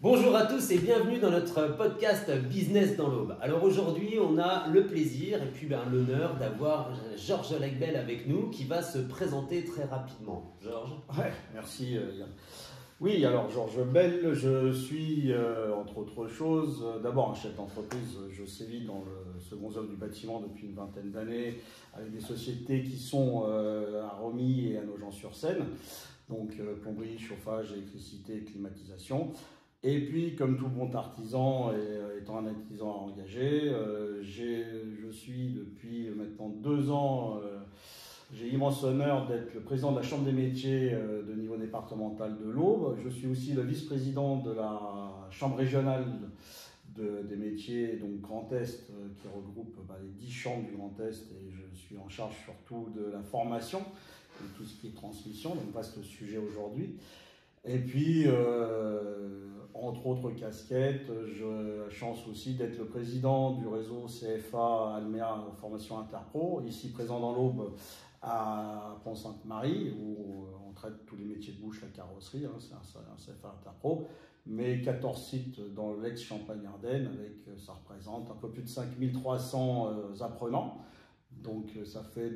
Bonjour à tous et bienvenue dans notre podcast Business dans l'Aube. Alors aujourd'hui, on a le plaisir et puis l'honneur d'avoir Georges Legbel avec nous qui va se présenter très rapidement. Georges. Ouais, merci Yann. Oui, alors Georges Bell, je suis entre autres choses d'abord un chef d'entreprise. Je sévis dans le second zone du bâtiment depuis une vingtaine d'années avec des sociétés qui sont à Romilly et à Nogent-sur-Seine, donc plomberie, chauffage, électricité, climatisation. Et puis, comme tout bon artisan, et étant un artisan engagé, je suis depuis maintenant 2 ans, j'ai l'immense honneur d'être le président de la Chambre des métiers de niveau départemental de l'Aube. Je suis aussi le vice-président de la Chambre régionale des métiers, donc Grand Est, qui regroupe les 10 chambres du Grand Est, et je suis en charge surtout de la formation et tout ce qui est transmission, donc vaste sujet aujourd'hui. Et puis, entre autres casquettes, j'ai la chance aussi d'être le président du réseau CFA Alméa Formation Interpro, ici présent dans l'Aube à Pont-Sainte-Marie, où on traite tous les métiers de bouche, la carrosserie, hein, c'est un CFA Interpro, mais 14 sites dans l'ex-Champagne-Ardenne, avec, ça représente un peu plus de 5300 apprenants. Donc ça fait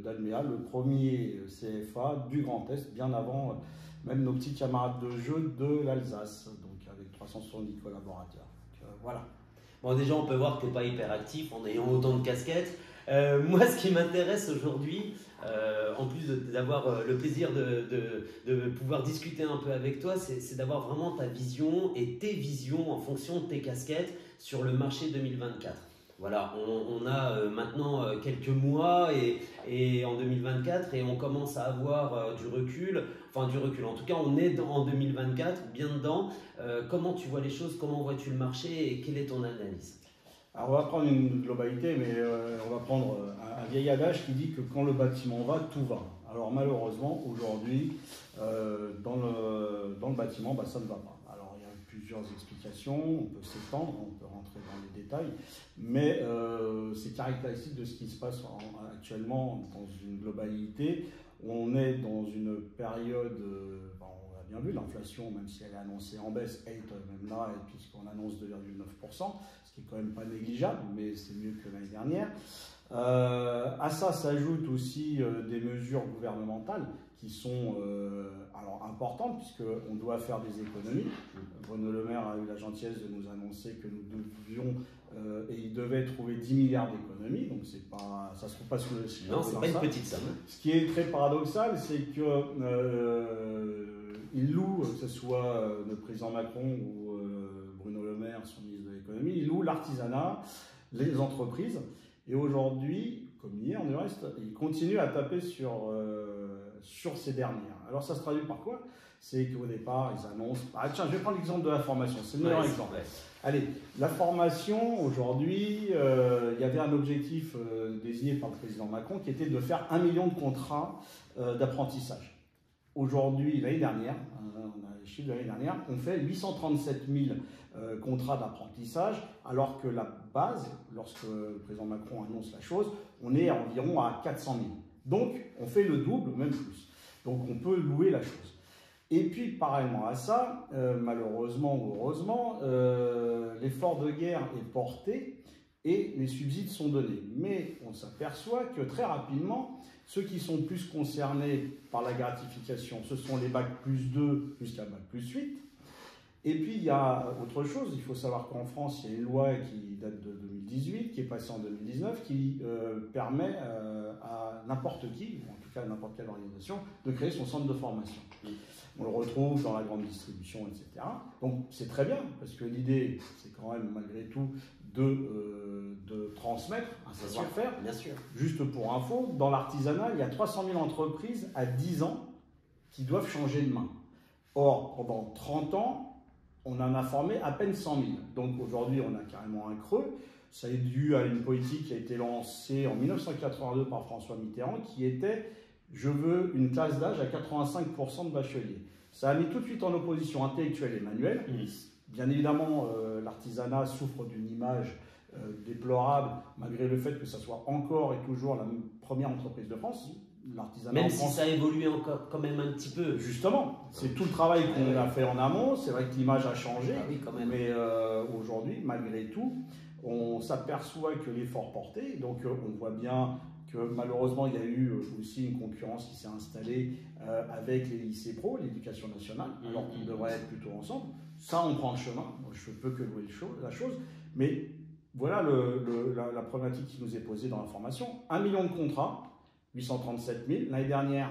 d'Alméa le premier CFA du Grand Est, bien avant même nos petits camarades de jeu de l'Alsace, donc avec 370 collaborateurs. Donc, voilà. Bon, déjà, on peut voir que tu n'es pas hyper actif en ayant autant de casquettes. Moi, ce qui m'intéresse aujourd'hui, en plus d'avoir le plaisir de pouvoir discuter un peu avec toi, c'est d'avoir vraiment ta vision et tes visions en fonction de tes casquettes sur le marché 2024. Voilà, on a maintenant quelques mois et en 2024 et on commence à avoir du recul, en tout cas on est en 2024, bien dedans. Comment tu vois les choses, comment vois-tu le marché et quelle est ton analyse? Alors on va prendre une globalité, mais on va prendre un vieil adage qui dit que quand le bâtiment va, tout va. Alors malheureusement, aujourd'hui, dans le bâtiment, ça ne va pas. Alors il y a plusieurs explications, on peut s'étendre, on peut rentrer dans les détails, mais c'est caractéristique de ce qui se passe actuellement dans une globalité. On est dans une période, on a bien vu, l'inflation, même si elle est annoncée en baisse, est même là, et puisqu'on annonce 2,9%, ce qui est quand même pas négligeable, mais c'est mieux que l'année dernière. À ça s'ajoutent aussi des mesures gouvernementales qui sont alors importantes, puisqu'on doit faire des économies. Bruno Le Maire a eu la gentillesse de nous annoncer que nous devions et il devait trouver 10 milliards d'économies, donc ça ne se trouve pas sous le signe. Non, c'est pas une petite somme. Ce qui est très paradoxal, c'est que il loue, que ce soit le président Macron ou Bruno Le Maire, son ministre de l'économie, il loue l'artisanat, les entreprises, et aujourd'hui, comme hier du reste, il continue à taper sur ces dernières. Alors ça se traduit par quoi? C'est qu'au départ, ils annoncent... tiens, je vais prendre l'exemple de la formation, c'est le meilleur exemple. Ouais. Allez, la formation, aujourd'hui, il y avait un objectif désigné par le président Macron qui était de faire 1 million de contrats d'apprentissage. Aujourd'hui, l'année dernière, on a les chiffres de l'année dernière, on fait 837 000 contrats d'apprentissage, alors que la base, lorsque le président Macron annonce la chose, on est environ à 400 000. Donc, on fait le double, même plus. Donc, on peut louer la chose. Et puis, parallèlement à ça, malheureusement ou heureusement, l'effort de guerre est porté et les subsides sont donnés. Mais on s'aperçoit que très rapidement, ceux qui sont plus concernés par la gratification, ce sont les bac plus 2 jusqu'à bac plus 8. Et puis, il y a autre chose. Il faut savoir qu'en France, il y a une loi qui date de 2018, qui est passée en 2019, qui permet à n'importe qui, ou en tout cas à n'importe quelle organisation, de créer son centre de formation. On le retrouve dans la grande distribution, etc. Donc, c'est très bien, parce que l'idée, c'est quand même, malgré tout, de transmettre un savoir-faire. Bien sûr. Juste pour info, dans l'artisanat, il y a 300 000 entreprises à 10 ans qui doivent changer de main. Or, pendant 30 ans, on en a formé à peine 100 000. Donc aujourd'hui, on a carrément un creux. Ça est dû à une politique qui a été lancée en 1982 par François Mitterrand, qui était « je veux une classe d'âge à 85% de bacheliers ». Ça a mis tout de suite en opposition intellectuelle et manuelle. Bien évidemment, l'artisanat souffre d'une image déplorable, malgré le fait que ça soit encore et toujours la première entreprise de France. l'artisanat Même en si France, ça a évolué encore quand même un petit peu. justement, c'est tout le travail qu'on a fait en amont. C'est vrai que l'image a changé, Ah oui, quand même. mais aujourd'hui, malgré tout, on s'aperçoit que l'effort porté, donc on voit bien que malheureusement il y a eu aussi une concurrence qui s'est installée avec les lycées pro, l'éducation nationale, alors qu'on devrait être plutôt ensemble. Ça, on prend le chemin. Moi, je ne peux que louer la chose, mais voilà la problématique qui nous est posée dans la formation. 1 million de contrats, 837 000. L'année dernière,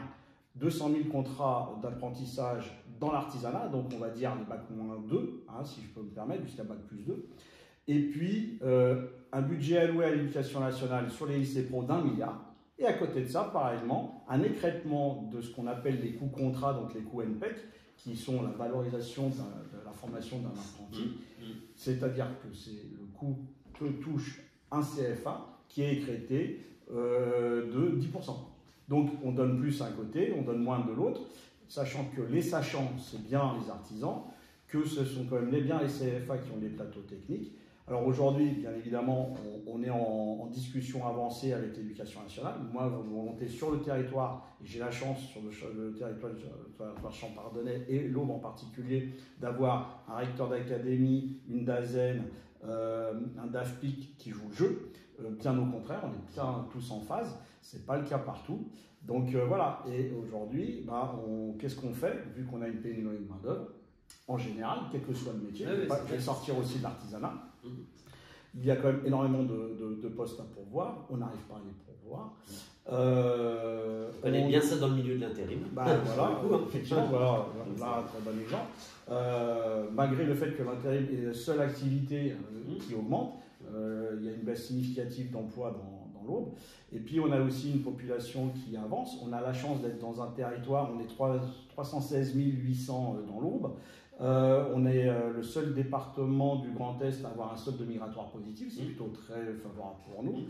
200 000 contrats d'apprentissage dans l'artisanat, donc on va dire les bac -2, hein, si je peux me permettre, jusqu'à bac +2. Et puis, un budget alloué à l'éducation nationale sur les lycées pro d'1 milliard. Et à côté de ça, pareillement, un écrêtement de ce qu'on appelle les coûts contrats, donc les coûts NPEC, qui sont la valorisation de la formation d'un apprenti. C'est-à-dire que c'est le coût que touche un CFA qui est écrété de 10%. Donc, on donne plus d'un côté, on donne moins de l'autre, sachant que les sachants, c'est bien les artisans, que ce sont quand même bien les CFA qui ont des plateaux techniques. Alors aujourd'hui, bien évidemment, on est en discussion avancée avec l'éducation nationale. Moi, volonté sur le territoire, et j'ai la chance sur le territoire Champardonnais et l'Aube en particulier, d'avoir un recteur d'académie, une DAZEN, un DAFPIC qui joue le jeu. Bien au contraire, on est bien tous en phase. Ce n'est pas le cas partout. Donc voilà, et aujourd'hui, qu'est-ce qu'on fait, vu qu'on a une pénurie de main-d'œuvre, en général, quel que soit le métier, je vais sortir aussi de l'artisanat. Il y a quand même énormément de postes à pourvoir, on n'arrive pas à les pourvoir. On connaît bien ça dans le milieu de l'intérim. Voilà, effectivement, voilà un très bon exemple. Malgré le fait que l'intérim est la seule activité qui augmente, il y a une baisse significative d'emplois dans l'Aube. Et puis on a aussi une population qui avance. On a la chance d'être dans un territoire, on est 316 800 dans l'Aube. On est le seul département du Grand Est à avoir un solde migratoire positif, c'est plutôt très favorable pour nous.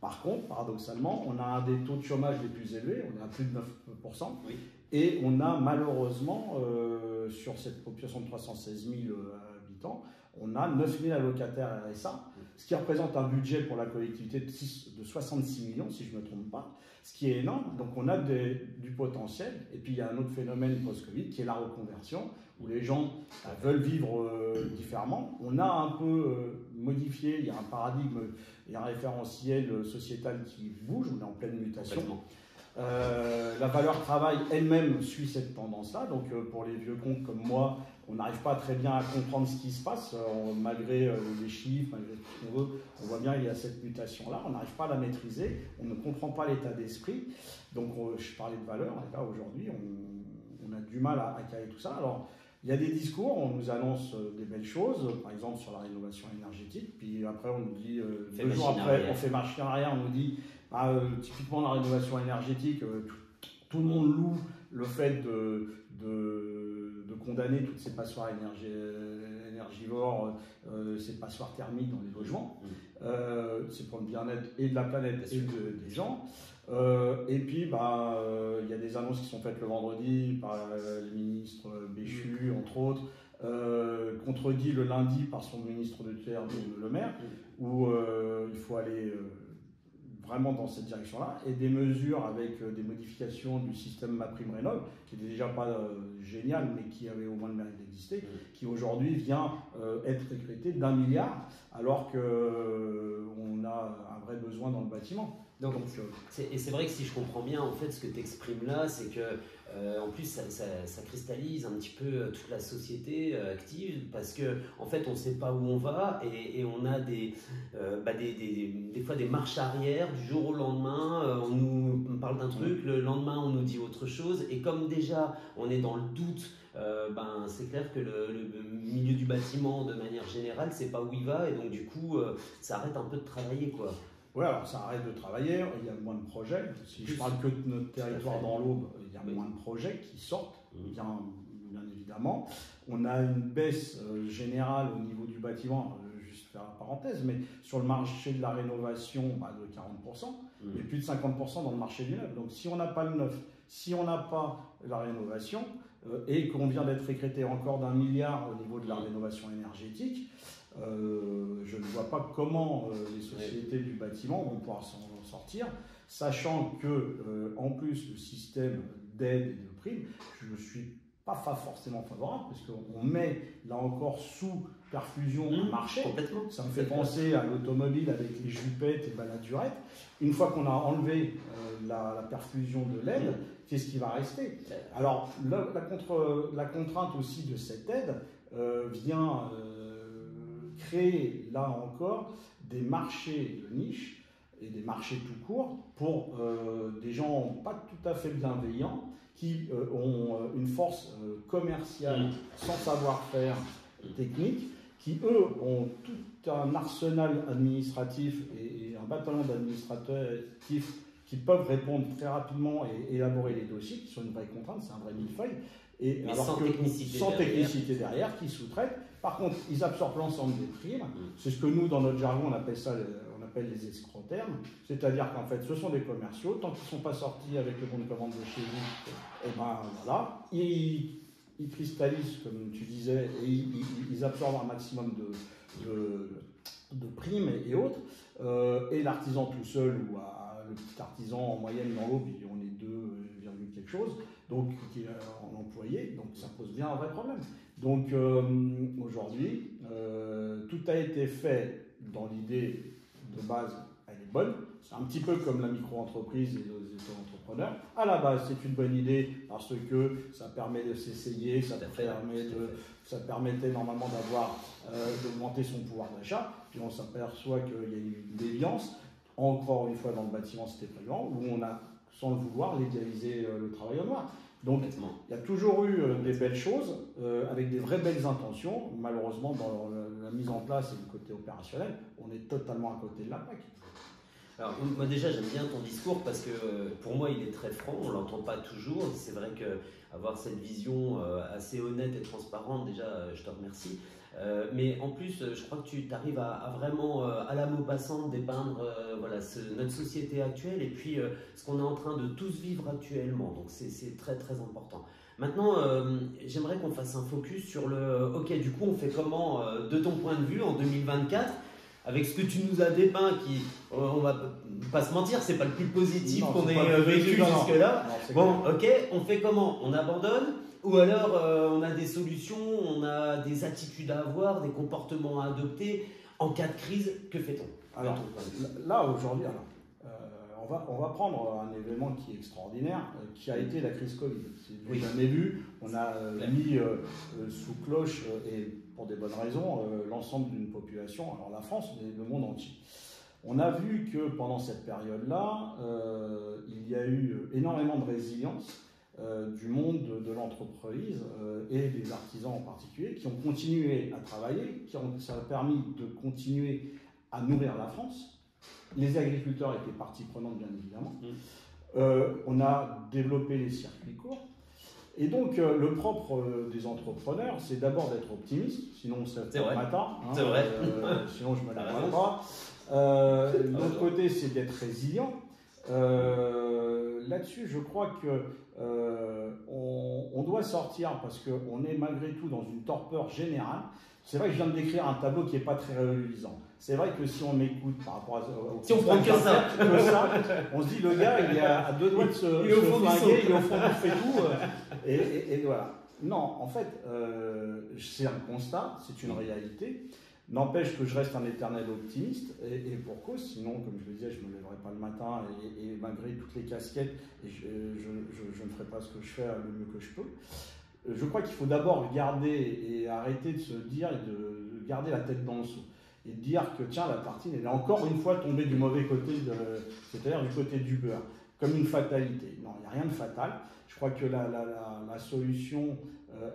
Par contre, paradoxalement, on a un des taux de chômage les plus élevés, on est à plus de 9%, et on a malheureusement, sur cette population de 316 000 habitants, on a 9 000 allocataires RSA, ce qui représente un budget pour la collectivité de 66 millions, si je ne me trompe pas, ce qui est énorme. Donc on a du potentiel. Et puis il y a un autre phénomène post-Covid qui est la reconversion, où les gens veulent vivre différemment. On a un peu modifié, il y a un paradigme et un référentiel sociétal qui bouge, on est en pleine mutation. La valeur travail elle-même suit cette tendance-là. Donc pour les vieux cons comme moi, on n'arrive pas très bien à comprendre ce qui se passe, malgré les chiffres, malgré tout ce qu'on veut. On voit bien qu'il y a cette mutation-là, on n'arrive pas à la maîtriser, on ne comprend pas l'état d'esprit. Donc je parlais de valeur, et là aujourd'hui, on a du mal à caler tout ça. Alors, il y a des discours, on nous annonce des belles choses, par exemple sur la rénovation énergétique, puis après on nous dit, 2 jours après, on fait marche arrière, on nous dit, typiquement la rénovation énergétique, tout le monde loue le fait de condamner toutes ces passoires énergivores, ces passoires thermiques dans les logements. C'est pour le bien-être et de la planète et des gens. Et puis, il y a des annonces qui sont faites le vendredi par le ministre Béchu, entre autres, contredit le lundi par son ministre de tutelle, Le Maire, où il faut aller vraiment dans cette direction-là, et des mesures avec des modifications du système MaPrimeRénov', qui n'était déjà pas génial, mais qui avait au moins le mérite d'exister, qui aujourd'hui vient être écrété d'1 milliard, alors qu'on a un vrai besoin dans le bâtiment. Donc et c'est vrai que si je comprends bien, en fait, ce que tu exprimes là, c'est que en plus ça cristallise un petit peu toute la société active, parce que en fait on ne sait pas où on va, et on a des fois des marches arrière du jour au lendemain. On nous parle d'un truc, le lendemain on nous dit autre chose, et comme déjà on est dans le doute, c'est clair que le milieu du bâtiment de manière générale c'est pas où il va, et donc du coup ça arrête un peu de travailler, quoi. Oui, alors ça arrête de travailler, il y a moins de projets. Si je parle que de notre territoire dans l'Aube, il y a moins de projets qui sortent, bien évidemment. On a une baisse générale au niveau du bâtiment, juste faire la parenthèse, mais sur le marché de la rénovation, de 40%, et plus de 50% dans le marché du neuf. Donc si on n'a pas le neuf, si on n'a pas la rénovation, et qu'on vient d'être écrété encore d'1 milliard au niveau de la rénovation énergétique, je ne vois pas comment les sociétés du bâtiment vont pouvoir s'en sortir, sachant que en plus le système d'aide et de primes, je ne suis pas forcément favorable, parce qu'on met là encore sous perfusion un marché. Complètement. Ça me fait penser à l'automobile avec les jupettes et la durette. Une fois qu'on a enlevé la perfusion de l'aide, qu'est-ce qui va rester? Alors la contrainte aussi de cette aide vient créer là encore des marchés de niche et des marchés tout court pour des gens pas tout à fait bienveillants qui ont une force commerciale sans savoir-faire technique, qui eux ont tout un arsenal administratif et un bataillon d'administratifs qui peuvent répondre très rapidement et élaborer les dossiers, qui sont une vraie contrainte, c'est un vrai millefeuille. Et mais alors sans technicité derrière, qui sous-traitent. Par contre, ils absorbent l'ensemble des primes. C'est ce que nous, dans notre jargon, on appelle ça, on appelle les escrotermes. C'est-à-dire qu'en fait, ce sont des commerciaux. Tant qu'ils ne sont pas sortis avec le bon de commande de chez vous, et ben voilà, ils cristallisent, comme tu disais, et ils absorbent un maximum de primes et autres. Et l'artisan tout seul, ou le petit artisan en moyenne dans l'Aube, on est 2, quelque chose, donc qui est en employé, donc ça pose bien un vrai problème. Donc aujourd'hui, tout a été fait dans l'idée de base, elle est bonne. C'est un petit peu comme la micro-entreprise et les auto-entrepreneurs. À la base, c'est une bonne idée parce que ça permet de s'essayer, ça permettait normalement d'augmenter son pouvoir d'achat. Puis on s'aperçoit qu'il y a eu une déviance. Encore une fois, dans le bâtiment, c'était prévalent, où on a, sans le vouloir, légaliser le travail au noir. Donc, il y a toujours eu des belles choses, avec des vraies belles intentions. Malheureusement, dans la mise en place et le côté opérationnel, on est totalement à côté de la plaque. Alors, moi déjà, j'aime bien ton discours parce que pour moi, il est très franc, on ne l'entend pas toujours. C'est vrai qu'avoir cette vision assez honnête et transparente, déjà, je te remercie. Mais en plus, je crois que tu arrives à vraiment, à la mot passante, dépeindre voilà, notre société actuelle et puis ce qu'on est en train de tous vivre actuellement. Donc c'est très très important. Maintenant, j'aimerais qu'on fasse un focus sur ok, du coup, on fait comment, de ton point de vue, en 2024, avec ce que tu nous as dépeint, qui, on va pas se mentir, c'est pas le plus positif qu'on ait vécu jusque-là. Bon, ok, on fait comment? On abandonne? Ou alors on a des solutions, on a des attitudes à avoir, des comportements à adopter. En cas de crise, que fait-on? Alors là, aujourd'hui, on va prendre un événement qui est extraordinaire, qui a été la crise Covid. C'est jamais vu. On a mis sous cloche, et pour des bonnes raisons, l'ensemble d'une population, alors la France, mais le monde entier. On a vu que pendant cette période-là, il y a eu énormément de résilience du monde de l'entreprise et des artisans en particulier, qui ont continué à travailler, ça a permis de continuer à nourrir la France. Les agriculteurs étaient partie prenante, bien évidemment. On a développé les circuits courts. Et donc, le propre des entrepreneurs, c'est d'abord d'être optimiste, sinon on se lève le matin. Hein, c'est vrai. Sinon, je me lèverai pas. L'autre côté, c'est d'être résilient. Là-dessus, je crois que on doit sortir parce qu'on est malgré tout dans une torpeur générale. C'est vrai que je viens de décrire un tableau qui n'est pas très reluisant. C'est vrai que si on m'écoute par rapport si on prend que ça, on se dit le gars il est à deux doigts de se flinguer, il est au fond du fait tout. Et voilà. Non, en fait, c'est un constat, c'est une réalité. N'empêche que je reste un éternel optimiste, et pour cause, sinon, comme je le disais, je ne me lèverai pas le matin, et malgré toutes les casquettes, je ne ferai pas ce que je fais le mieux que je peux. Je crois qu'il faut d'abord garder et arrêter de se dire, et de garder la tête dans le seau, et de dire que tiens, la tartine, elle est encore une fois tombée du mauvais côté, c'est-à-dire du côté du beurre, comme une fatalité. Non, il n'y a rien de fatal. Je crois que la solution,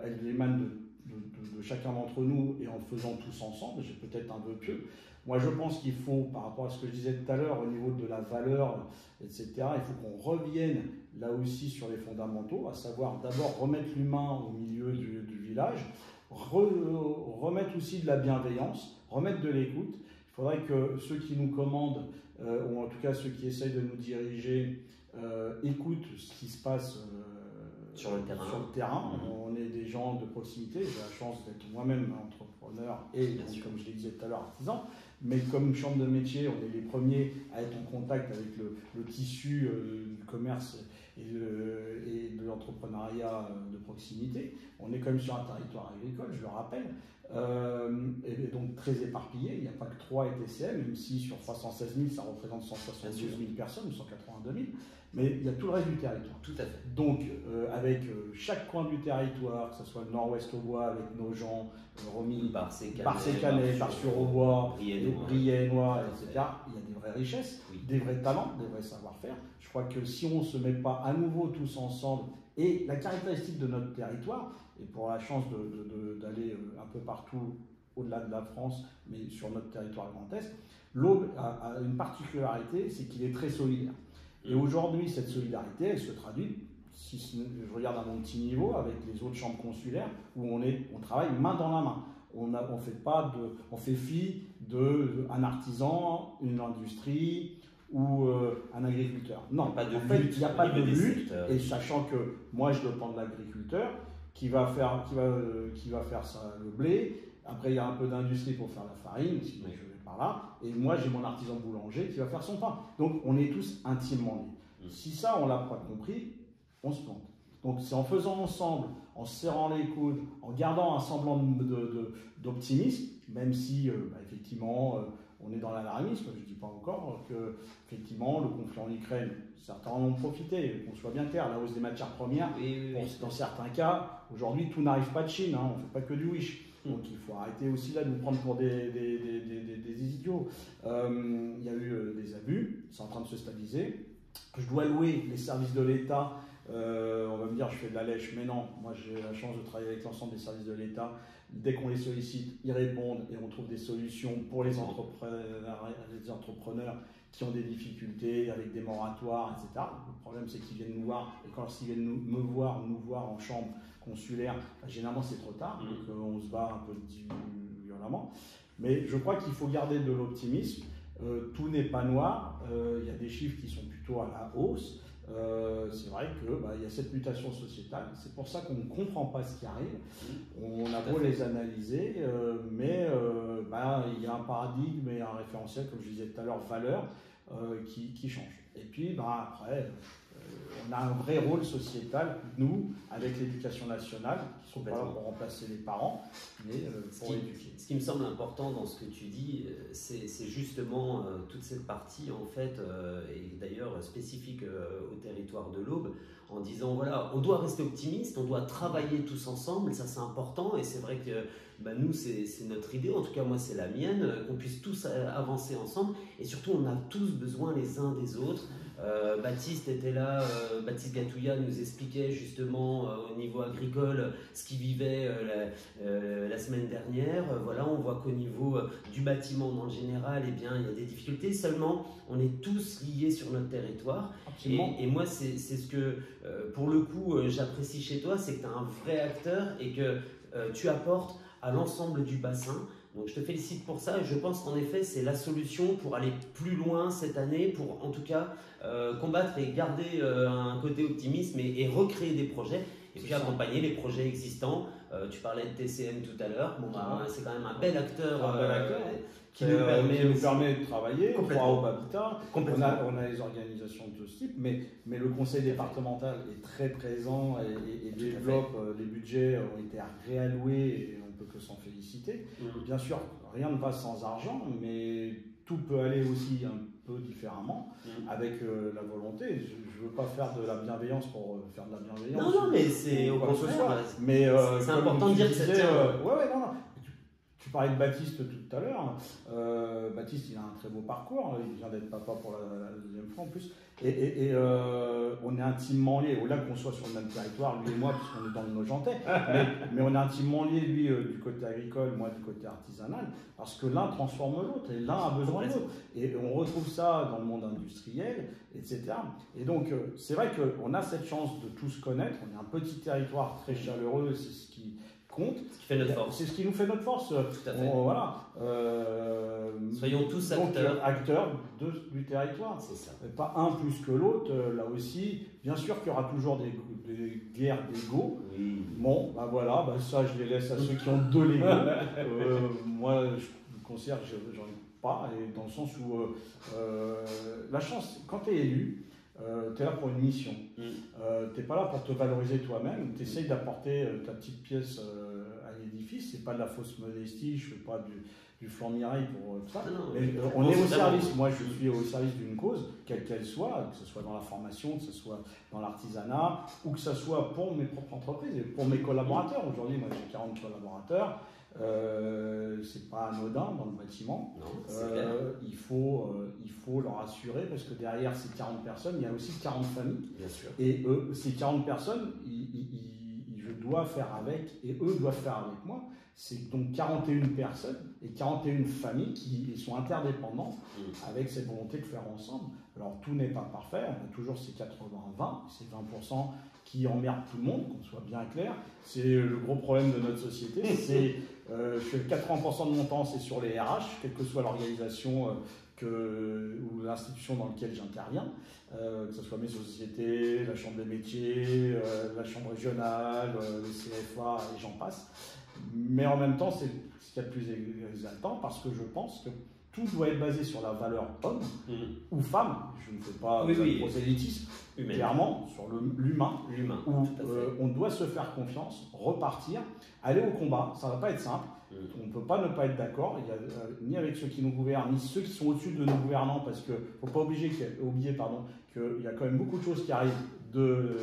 elle émane de chacun d'entre nous, et en le faisant tous ensemble. J'ai peut-être un peu pieux. Moi, je pense qu'il faut, par rapport à ce que je disais tout à l'heure, au niveau de la valeur, etc., il faut qu'on revienne là aussi sur les fondamentaux, à savoir d'abord remettre l'humain au milieu du village, remettre aussi de la bienveillance, remettre de l'écoute. Il faudrait que ceux qui nous commandent, ou en tout cas ceux qui essayent de nous diriger, écoutent ce qui se passe sur le terrain. Sur le terrain. On est des gens de proximité. J'ai la chance d'être moi-même entrepreneur et, donc, comme je l'ai dit tout à l'heure, artisan. Mais comme chambre de métier, on est les premiers à être en contact avec le tissu du commerce et de l'entrepreneuriat de proximité. On est quand même sur un territoire agricole, je le rappelle, et donc très éparpillé. Il n'y a pas que 3 ETCM, même si sur 316 000, ça représente 172 000 personnes, 182 000. Mais il y a tout le reste du territoire. Tout à fait. Donc, avec chaque coin du territoire, que ce soit le nord-ouest au bois, avec nos gens, Romilly, Barcé-Canet, Bar-sur-Aubois, Briey-et-Noix, etc., il y a des vraies richesses, des vrais talents, des vrais savoir-faire. Je crois que si on ne se met pas à nouveau tous ensemble, et la caractéristique de notre territoire, et pour la chance d'aller un peu partout au-delà de la France, mais sur notre territoire Grand Est, l'Aube a une particularité, c'est qu'il est très solidaire. Et aujourd'hui, cette solidarité, elle se traduit, si je regarde à mon petit niveau, avec les autres chambres consulaires, où on travaille main dans la main. On fait fi d'un artisan, une industrie ou un agriculteur. Non, il n'y a pas de lutte. Et sachant que moi, je dépends de l'agriculteur qui va faire le blé. Après, il y a un peu d'industrie pour faire la farine, si je vais par là. Et moi, j'ai mon artisan boulanger qui va faire son pain. Donc, on est tous intimement liés. Si ça, on ne l'a pas compris, on se plante. Donc, c'est en faisant ensemble, en se serrant les coudes, en gardant un semblant d'optimisme, même si, effectivement, on est dans l'alarmisme, je ne dis pas encore que, effectivement, le conflit en Ukraine, certains en ont profité, qu'on soit bien clair, la hausse des matières premières, dans certains cas, aujourd'hui, tout n'arrive pas de Chine, hein, on ne fait pas que du Wish. Donc il faut arrêter aussi là de nous prendre pour des idiots. Il y a eu des abus, c'est en train de se stabiliser. Je dois louer les services de l'État. On va me dire je fais de la lèche, mais non, moi j'ai la chance de travailler avec l'ensemble des services de l'État. Dès qu'on les sollicite, ils répondent et on trouve des solutions pour les entrepreneurs qui ont des difficultés avec des moratoires, etc. Le problème c'est qu'ils viennent nous voir, et quand ils viennent nous voir en chambre consulaire, généralement c'est trop tard, donc on se bat un peu violemment. Mais je crois qu'il faut garder de l'optimisme. Tout n'est pas noir, il y a des chiffres qui sont plutôt à la hausse. C'est vrai qu'il y a cette mutation sociétale, c'est pour ça qu'on ne comprend pas ce qui arrive. On a beau les analyser, mais il y a un paradigme et un référentiel, comme je disais tout à l'heure, valeur, qui change. Et puis après, on a un vrai rôle sociétal, nous, avec l'éducation nationale, qui sont pas là pour remplacer les parents, mais pour éduquer. Ce qui me semble important dans ce que tu dis, c'est justement toute cette partie, en fait, et d'ailleurs spécifique au territoire de l'Aube, en disant, voilà, on doit rester optimiste, on doit travailler tous ensemble, ça c'est important, et c'est vrai que nous, c'est notre idée, en tout cas moi c'est la mienne, qu'on puisse tous avancer ensemble, et surtout on a tous besoin les uns des autres. Baptiste était là, Baptiste Gatouya nous expliquait justement au niveau agricole ce qu'il vivait la semaine dernière. Voilà, on voit qu'au niveau du bâtiment en général, eh bien, il y a des difficultés. Seulement, on est tous liés sur notre territoire. Et moi, c'est ce que, pour le coup, j'apprécie chez toi, c'est que tu es un vrai acteur et que tu apportes à l'ensemble du bassin. Donc je te félicite pour ça et je pense qu'en effet c'est la solution pour aller plus loin cette année, pour en tout cas combattre et garder un côté optimisme et recréer des projets et puis accompagner les projets existants. Tu parlais de TCM tout à l'heure, c'est quand même un bel acteur, qui nous permet de travailler. Complètement. Au Habitat, on a les organisations de ce type, mais le conseil départemental est très présent et développe, les budgets ont été réalloués et on peut que s'en féliciter. Bien sûr, rien ne passe sans argent, mais tout peut aller aussi un peu différemment avec la volonté. Je ne veux pas faire de la bienveillance pour faire de la bienveillance. Non, mais c'est au contraire. Mais c'est important de dire que c'est... non. Tu parlais de Baptiste tout à l'heure. Baptiste, il a un très beau parcours. Il vient d'être papa pour la deuxième fois en plus. Et on est intimement liés. Au-delà qu'on soit sur le même territoire, lui et moi, puisqu'on est dans le Nogentais. mais on est intimement liés, lui, du côté agricole, moi, du côté artisanal. Parce que l'un transforme l'autre et l'un a besoin de l'autre. Et on retrouve ça dans le monde industriel, etc. Et donc, c'est vrai qu'on a cette chance de tous connaître. On est un petit territoire très chaleureux. C'est ce qui compte. Ce qui fait notre force. C'est ce qui nous fait notre force. Tout à fait. Voilà. Soyons tous acteurs du territoire. C'est ça. Pas un plus que l'autre. Là aussi, bien sûr qu'il y aura toujours des guerres d'ego. Oui. Bon, ben voilà, ben ça je les laisse à ceux qui ont de l'ego. Moi, je considère que j'en ai pas, et dans le sens où la chance, quand tu es élu, tu es là pour une mission. Tu n'es pas là pour te valoriser toi-même, tu essayes d'apporter ta petite pièce à l'édifice. C'est pas de la fausse modestie, je fais pas du flanc-mireille pour ça. Mais on est au service, moi je suis au service d'une cause, quelle qu'elle soit, que ce soit dans la formation, que ce soit dans l'artisanat, ou que ce soit pour mes propres entreprises et pour mes collaborateurs. Aujourd'hui, moi j'ai 40 collaborateurs. C'est pas anodin dans le bâtiment. Non, il faut leur assurer, parce que derrière ces 40 personnes, il y a aussi 40 familles. Bien sûr. Et ces 40 personnes, je dois faire avec, et eux doivent faire avec moi. C'est donc 41 personnes et 41 familles qui sont interdépendantes avec cette volonté de faire ensemble. Alors tout n'est pas parfait, on a toujours ces 80-20, ces 20% qui emmerdent tout le monde, qu'on soit bien clair. C'est le gros problème de notre société. C'est 80% de mon temps, c'est sur les RH, quelle que soit l'organisation ou l'institution dans laquelle j'interviens, que ce soit mes sociétés, la chambre des métiers, la chambre régionale, les CFA et j'en passe. Mais en même temps, c'est ce qu'il y a de plus exaltant, parce que je pense que tout doit être basé sur la valeur homme ou femme. Je ne fais pas de prosélytisme, clairement, sur l'humain, où on doit se faire confiance, repartir, aller au combat. Ça ne va pas être simple. On ne peut pas ne pas être d'accord, ni avec ceux qui nous gouvernent, ni ceux qui sont au-dessus de nos gouvernants, parce qu'il ne faut pas oublier qu'il y a quand même beaucoup de choses qui arrivent de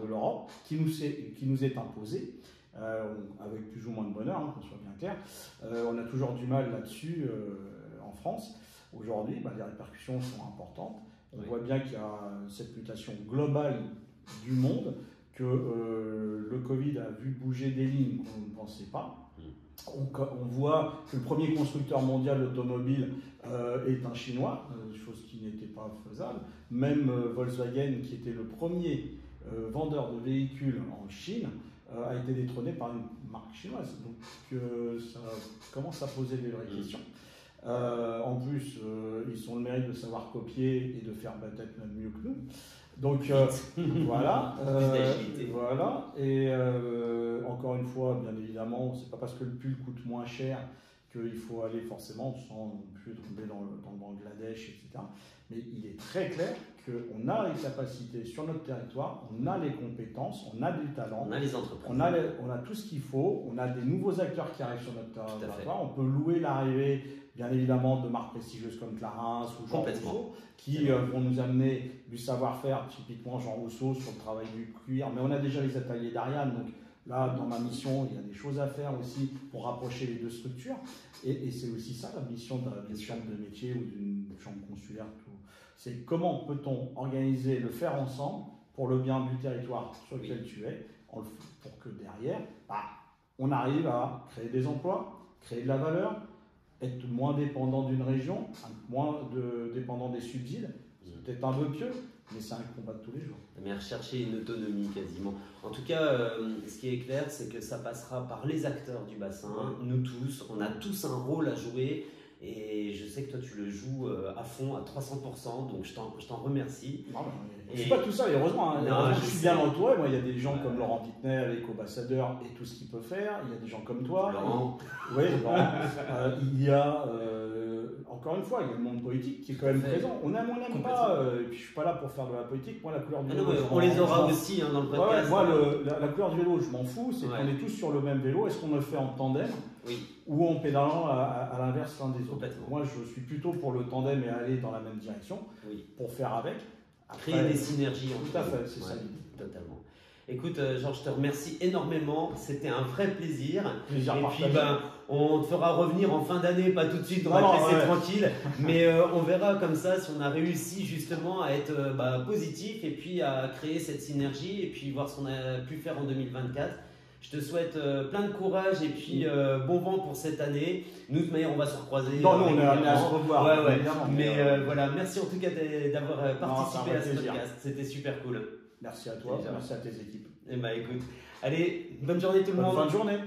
l'Europe, qui nous est imposée. Avec plus ou moins de bonheur, qu'on soit bien clair. On a toujours du mal là-dessus en France. Aujourd'hui, les répercussions sont importantes. On voit bien qu'il y a cette mutation globale du monde, que le Covid a vu bouger des lignes qu'on ne pensait pas. On voit que le premier constructeur mondial automobile est un Chinois, chose qui n'était pas faisable. Même Volkswagen, qui était le premier vendeur de véhicules en Chine, a été détrôné par une marque chinoise. Donc ça commence à poser des vraies questions. En plus, ils ont le mérite de savoir copier et de faire peut-être même mieux que nous. Donc voilà. Voilà. Et encore une fois, bien évidemment, c'est pas parce que le pull coûte moins cher qu'il faut aller forcément, sans non plus tomber dans le Bangladesh, etc. Mais il est très clair qu'on a les capacités sur notre territoire, on a les compétences, on a du talent, on a les entreprises, on a tout ce qu'il faut, on a des nouveaux acteurs qui arrivent sur notre territoire, on peut louer l'arrivée, bien évidemment, de marques prestigieuses comme Clarins ou Jean Rousseau, qui vont nous amener du savoir-faire, typiquement Jean Rousseau sur le travail du cuir, mais on a déjà les ateliers d'Ariane, donc là, dans ma mission, il y a des choses à faire aussi pour rapprocher les deux structures. Et c'est aussi ça la mission d'une chambre de métier ou d'une chambre consulaire. C'est comment peut-on organiser, le faire ensemble pour le bien du territoire sur lequel tu es, pour que derrière, on arrive à créer des emplois, créer de la valeur, être moins dépendant d'une région, moins dépendant des subsides. C'est peut-être un vœu pieux, mais c'est un combat de tous les jours. Mais rechercher une autonomie quasiment. En tout cas, ce qui est clair, c'est que ça passera par les acteurs du bassin, nous tous. On a tous un rôle à jouer et je sais que toi tu le joues à fond, à 300%, donc je t'en remercie. Non, je ne suis pas tout seul, heureusement. Je suis bien entouré. Moi, il y a des gens comme Laurent Wittner, l'éco-ambassadeur, et tout ce qu'il peut faire. Il y a des gens comme toi. Laurent. Oui, Laurent. Il y a, encore une fois, il y a le monde politique qui est quand même présent. On aime, on n'aime pas. Et puis, je ne suis pas là pour faire de la politique. Moi, la couleur du vélo. On les aura aussi dans le podcast. Moi, la couleur du vélo, je m'en fous. C'est qu'on est tous sur le même vélo. Est-ce qu'on le fait en tandem ou en pédalant à l'inverse l'un des autres? Moi, je suis plutôt pour le tandem et aller dans la même direction pour faire avec. Après, créer des synergies. Tout à fait, c'est ça l'idée. Totalement. Écoute, Georges, je te remercie énormément. C'était un vrai plaisir. Plaisir et partagé. puis, on te fera revenir en fin d'année, pas tout de suite, on va te laisser tranquille. Mais on verra comme ça si on a réussi justement à être positif et puis à créer cette synergie et puis voir ce qu'on a pu faire en 2024. Je te souhaite plein de courage et puis bon vent pour cette année. Nous, de toute manière, on va se recroiser. Non, on est amené à se revoir. Mais voilà, merci en tout cas d'avoir participé à ce podcast. C'était super cool. Merci à toi, merci à tes équipes. Eh ben écoute, allez, bonne journée tout le monde. Bonne fin de journée.